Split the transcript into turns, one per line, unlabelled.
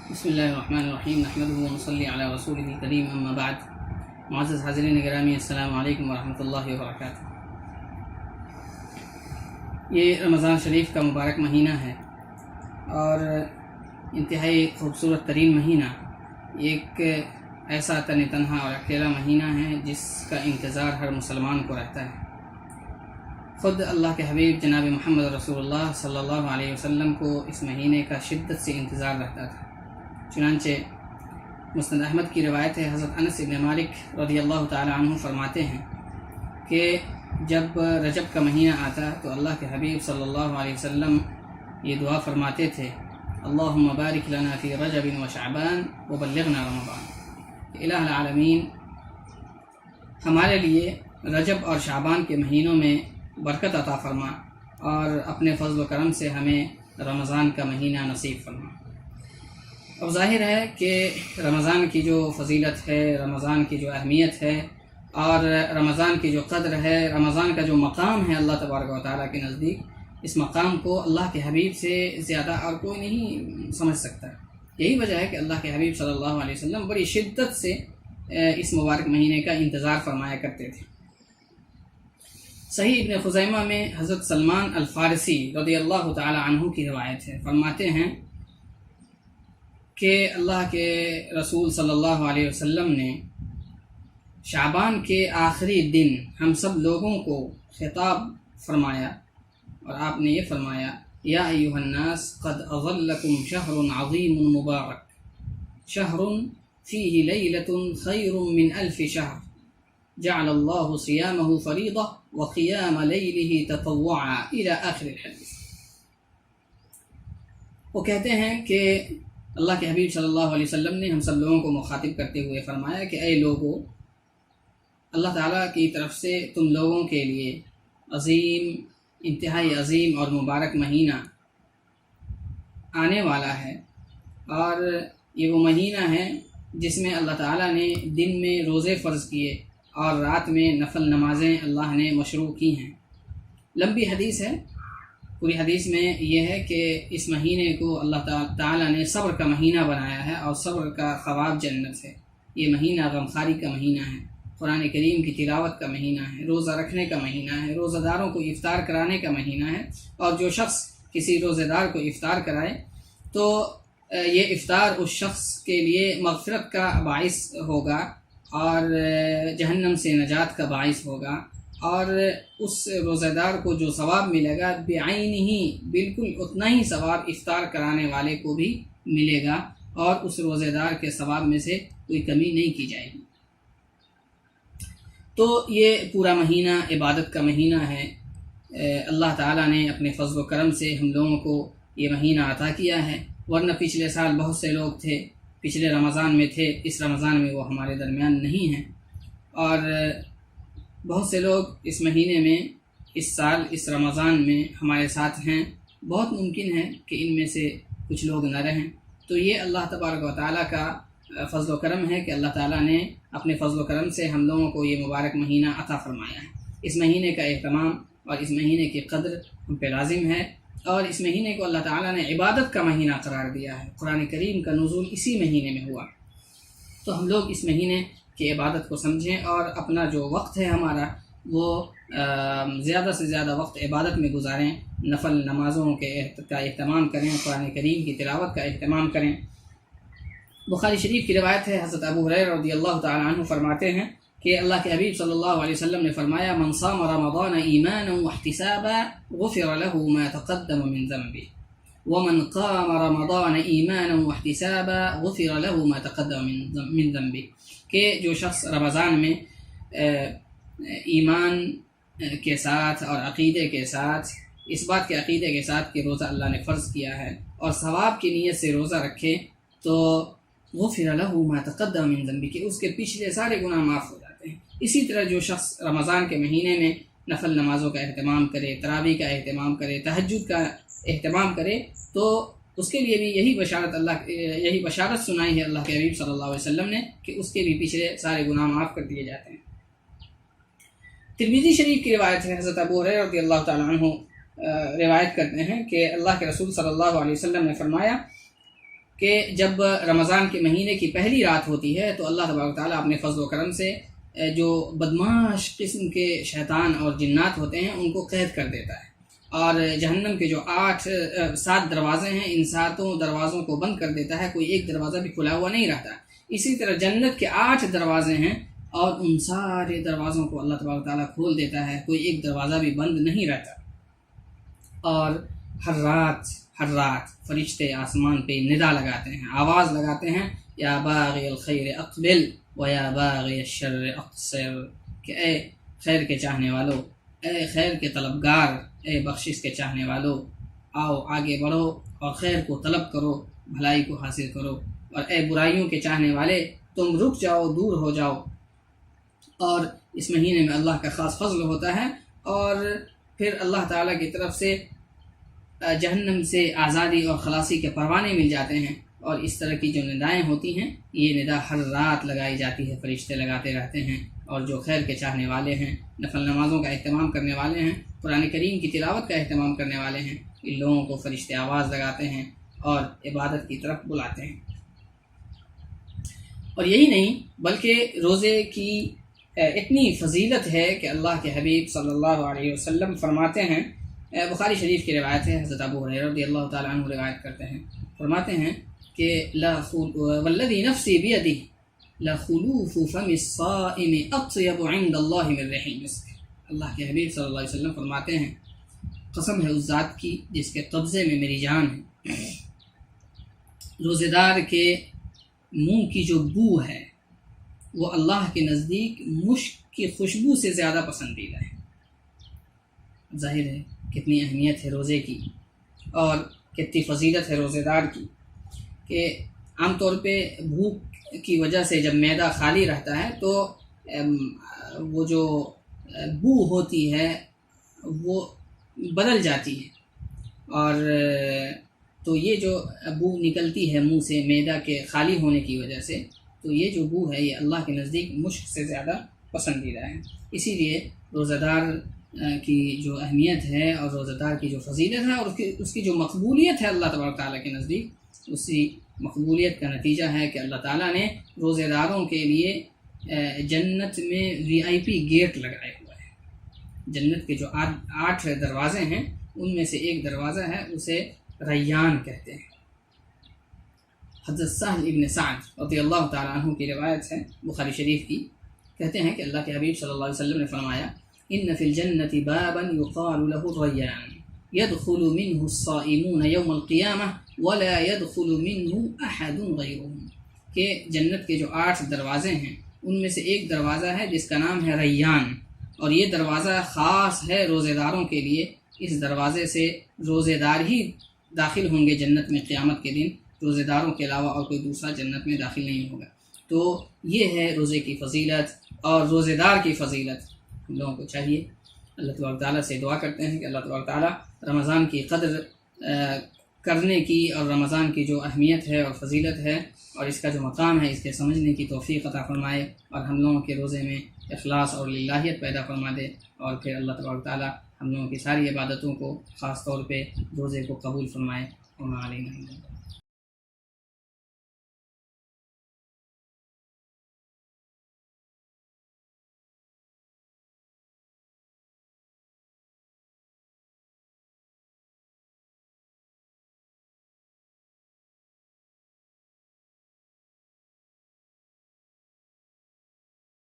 بسم اللہ الرحمن الرحیم نحمده ونصلی علی رسولہ الکریم اما بعد. معزز حاضرین گرامی، السلام علیکم ورحمۃ اللہ وبرکاتہ. یہ رمضان شریف کا مبارک مہینہ ہے اور انتہائی خوبصورت ترین مہینہ، ایک ایسا تنہا اور اکیلا مہینہ ہے جس کا انتظار ہر مسلمان کو رہتا ہے. خود اللہ کے حبیب جناب محمد رسول اللہ صلی اللہ علیہ وسلم کو اس مہینے کا شدت سے انتظار رہتا تھا. چنانچہ مسند احمد کی روایت ہے، حضرت انس بن مالک رضی اللہ تعالی عنہ فرماتے ہیں کہ جب رجب کا مہینہ آتا تو اللہ کے حبیب صلی اللہ علیہ وسلم یہ دعا فرماتے تھے: اللہم بارک لنا فی رجب و شعبان وبلغنا رمضان. الہ العالمین، ہمارے لیے رجب اور شعبان کے مہینوں میں برکت عطا فرما اور اپنے فضل و کرم سے ہمیں رمضان کا مہینہ نصیب فرما. اب ظاہر ہے کہ رمضان کی جو فضیلت ہے، رمضان کی جو اہمیت ہے اور رمضان کی جو قدر ہے، رمضان کا جو مقام ہے اللہ تبارک و تعالیٰ کے نزدیک، اس مقام کو اللہ کے حبیب سے زیادہ اور کوئی نہیں سمجھ سکتا. یہی وجہ ہے کہ اللہ کے حبیب صلی اللہ علیہ وسلم بڑی شدت سے اس مبارک مہینے کا انتظار فرمایا کرتے تھے. صحیح ابن خزیمہ میں حضرت سلمان الفارسی رضی اللہ تعالی عنہ کی روایت ہے، فرماتے ہیں کہ اللہ کے رسول صلی اللہ علیہ وسلم نے شعبان کے آخری دن ہم سب لوگوں کو خطاب فرمایا اور آپ نے یہ فرمایا: یا ایھا الناس قد اظلکم شہر عظیم مبارک، شہر فیہ لیلۃ خیر من الف شہر، جعل اللہ صیامہ فریضہ وقیام لیلہ تطوعا الی آخر الحدیث. وہ کہتے ہیں کہ اللہ کے حبیب صلی اللہ علیہ وسلم نے ہم سب لوگوں کو مخاطب کرتے ہوئے فرمایا کہ اے لوگو، اللہ تعالیٰ کی طرف سے تم لوگوں کے لیے عظیم، انتہائی عظیم اور مبارک مہینہ آنے والا ہے، اور یہ وہ مہینہ ہے جس میں اللہ تعالیٰ نے دن میں روزے فرض کیے اور رات میں نفل نمازیں اللہ نے مشروع کی ہیں. لمبی حدیث ہے. پوری حدیث میں یہ ہے کہ اس مہینے کو اللہ تعالیٰ نے صبر کا مہینہ بنایا ہے اور صبر کا ثواب جنت ہے. یہ مہینہ غمخواری کا مہینہ ہے، قرآن کریم کی تلاوت کا مہینہ ہے، روزہ رکھنے کا مہینہ ہے، روزہ داروں کو افطار کرانے کا مہینہ ہے. اور جو شخص کسی روزہ دار کو افطار کرائے تو یہ افطار اس شخص کے لیے مغفرت کا باعث ہوگا اور جہنم سے نجات کا باعث ہوگا، اور اس روزہ دار کو جو ثواب ملے گا بعینہ ہی بالکل اتنا ہی ثواب افطار کرانے والے کو بھی ملے گا، اور اس روزہ دار کے ثواب میں سے کوئی کمی نہیں کی جائے گی. تو یہ پورا مہینہ عبادت کا مہینہ ہے. اللہ تعالیٰ نے اپنے فضل و کرم سے ہم لوگوں کو یہ مہینہ عطا کیا ہے، ورنہ پچھلے سال بہت سے لوگ تھے، پچھلے رمضان میں تھے، اس رمضان میں وہ ہمارے درمیان نہیں ہیں. اور بہت سے لوگ اس مہینے میں، اس سال اس رمضان میں ہمارے ساتھ ہیں. بہت ممکن ہے کہ ان میں سے کچھ لوگ نہ رہیں. تو یہ اللہ تبارک و تعالیٰ کا فضل و کرم ہے کہ اللہ تعالیٰ نے اپنے فضل و کرم سے ہم لوگوں کو یہ مبارک مہینہ عطا فرمایا ہے. اس مہینے کا اہتمام اور اس مہینے کی قدر ہم پہ لازم ہے، اور اس مہینے کو اللہ تعالیٰ نے عبادت کا مہینہ قرار دیا ہے. قرآن کریم کا نزول اسی مہینے میں ہوا. تو ہم لوگ اس مہینے کی عبادت کو سمجھیں اور اپنا جو وقت ہے ہمارا وہ زیادہ سے زیادہ وقت عبادت میں گزاریں، نفل نمازوں کا اہتمام کریں، قرآن کریم کی تلاوت کا اہتمام کریں. بخاری شریف کی روایت ہے، حضرت ابو ہریرہ رضی اللہ تعالی عنہ فرماتے ہیں کہ اللہ کے حبیب صلی اللہ علیہ وسلم نے فرمایا: من صام رمضان ایمانا واحتسابا غفر له ما تقدم من ذنبه ومن قام رمضان ایمانا واحتسابا غفر له ما تقدم من ذنبه. کہ جو شخص رمضان میں ایمان کے ساتھ اور عقیدے کے ساتھ، اس بات کے عقیدے کے ساتھ کہ روزہ اللہ نے فرض کیا ہے اور ثواب کی نیت سے روزہ رکھے، تو غفر له ما تقدم من ذنبه، کہ اس کے پچھلے سارے گناہ معاف ہو جاتے ہیں. اسی طرح جو شخص رمضان کے مہینے میں نفل نمازوں کا اہتمام کرے، تراویح کا اہتمام کرے، تہجد کا اہتمام کرے، تو اس کے لیے بھی یہی بشارت سنائی ہے اللہ کے حبیب صلی اللہ علیہ وسلم نے کہ اس کے بھی پچھلے سارے گناہ معاف کر دیے جاتے ہیں. ترمذی شریف کی روایت ہے، حضرت ابو ہریرہ رضی اللہ تعالی عنہ روایت کرتے ہیں کہ اللہ کے رسول صلی اللہ علیہ وسلم نے فرمایا: کہ جب رمضان کے مہینے کی پہلی رات ہوتی ہے تو اللہ تبارک و تعالیٰ اپنے فضل و کرم سے جو بدمعاش قسم کے شیطان اور جنات ہوتے ہیں ان کو قید کر دیتا ہے، اور جہنم کے جو 7 دروازے ہیں ان 7 دروازوں کو بند کر دیتا ہے، کوئی ایک دروازہ بھی کھلا ہوا نہیں رہتا۔ اسی طرح جنت کے 8 دروازے ہیں اور ان سارے دروازوں کو اللہ تبارک و تعالیٰ کھول دیتا ہے، کوئی ایک دروازہ بھی بند نہیں رہتا۔ اور ہر رات فرشتے آسمان پہ ندا لگاتے ہیں، آواز لگاتے ہیں، یا باغی الخیر اقبل و یا باغی الشر اقصر، کہ اے خیر کے چاہنے والو، اے خیر کے طلبگار، اے بخشش کے چاہنے والو، آؤ آگے بڑھو اور خیر کو طلب کرو، بھلائی کو حاصل کرو، اور اے برائیوں کے چاہنے والے تم رک جاؤ، دور ہو جاؤ۔ اور اس مہینے میں اللہ کا خاص فضل ہوتا ہے، اور پھر اللہ تعالیٰ کی طرف سے جہنم سے آزادی اور خلاصی کے پروانے مل جاتے ہیں، اور اس طرح کی جو ندائیں ہوتی ہیں یہ ندا ہر رات لگائی جاتی ہے، فرشتے لگاتے رہتے ہیں، اور جو خیر کے چاہنے والے ہیں، نفل نمازوں کا اہتمام کرنے والے ہیں، قرآن کریم کی تلاوت کا اہتمام کرنے والے ہیں، ان لوگوں کو فرشتے آواز لگاتے ہیں اور عبادت کی طرف بلاتے ہیں۔ اور یہی نہیں بلکہ روزے کی اتنی فضیلت ہے کہ اللہ کے حبیب صلی اللہ علیہ وسلم فرماتے ہیں، بخاری شریف کی روایت ہے، حضرت ابو ہریرہ رضی اللہ تعالیٰ عنہ روایت کرتے ہیں، فرماتے ہیں کہ والذی نفسی بیدہ لخلوف فم الصائم اطیب عند اللہ من ريح المسک۔ اللہ کے حبیب صلی اللہ علیہ وسلم فرماتے ہیں، قسم ہے اس ذات کی جس کے قبضے میں میری جان ہے، روزے دار کے منہ کی جو بو ہے وہ اللہ کے نزدیک مشک کی خوشبو سے زیادہ پسندیدہ ہے۔ ظاہر ہے کتنی اہمیت ہے روزے کی اور کتنی فضیلت ہے روزے دار کی، کہ عام طور پہ بھوک کی وجہ سے جب معدہ خالی رہتا ہے تو وہ جو بو ہوتی ہے وہ بدل جاتی ہے، اور تو یہ جو بو نکلتی ہے منہ سے معدہ کے خالی ہونے کی وجہ سے، تو یہ جو بو ہے یہ اللہ کے نزدیک مشک سے زیادہ پسندیدہ ہے۔ اسی لیے روزہ دار کی جو اہمیت ہے اور روزہ دار کی جو فضیلت ہے اور اس کی جو مقبولیت ہے اللہ تبارک تعالیٰ کے نزدیک، اسی مقبولیت کا نتیجہ ہے کہ اللہ تعالیٰ نے روزہ داروں کے لیے جنت میں VIP گیٹ لگائے ہوا ہے۔ جنت کے جو 8 دروازے ہیں ان میں سے ایک دروازہ ہے اسے ریان کہتے ہیں۔ حضرت سہل ابن سعد رضی اللہ تعالیٰ عنہ کی روایت ہے بخاری شریف کی، کہتے ہیں کہ اللہ کے حبیب صلی اللہ علیہ وسلم نے فرمایا، ان فی الجنۃ بابا یقال له الریان يدخل منه الصائمون یوم القیامہ ولا يدخل منه احد غیرهم، کہ جنت کے جو 8 دروازے ہیں ان میں سے ایک دروازہ ہے جس کا نام ہے ریان، اور یہ دروازہ خاص ہے روزے داروں کے لیے، اس دروازے سے روزے دار ہی داخل ہوں گے جنت میں قیامت کے دن، روزے داروں کے علاوہ اور کوئی دوسرا جنت میں داخل نہیں ہوگا۔ تو یہ ہے روزے کی فضیلت اور روزے دار کی فضیلت۔ ہم لوگوں کو چاہیے، اللہ تبارک تعالیٰ سے دعا کرتے ہیں کہ اللہ تبارک تعالیٰ رمضان کی قدر کرنے کی اور رمضان کی جو اہمیت ہے اور فضیلت ہے اور اس کا جو مقام ہے اس کے سمجھنے کی توفیق عطا فرمائے، اور ہم لوگوں کے روزے میں اخلاص اور للہیت پیدا فرما دے، اور پھر اللہ تبارک تعالیٰ ہم لوگوں کی ساری عبادتوں کو خاص طور پہ روزے کو قبول فرمائے۔ وما علینا الا البلاغ۔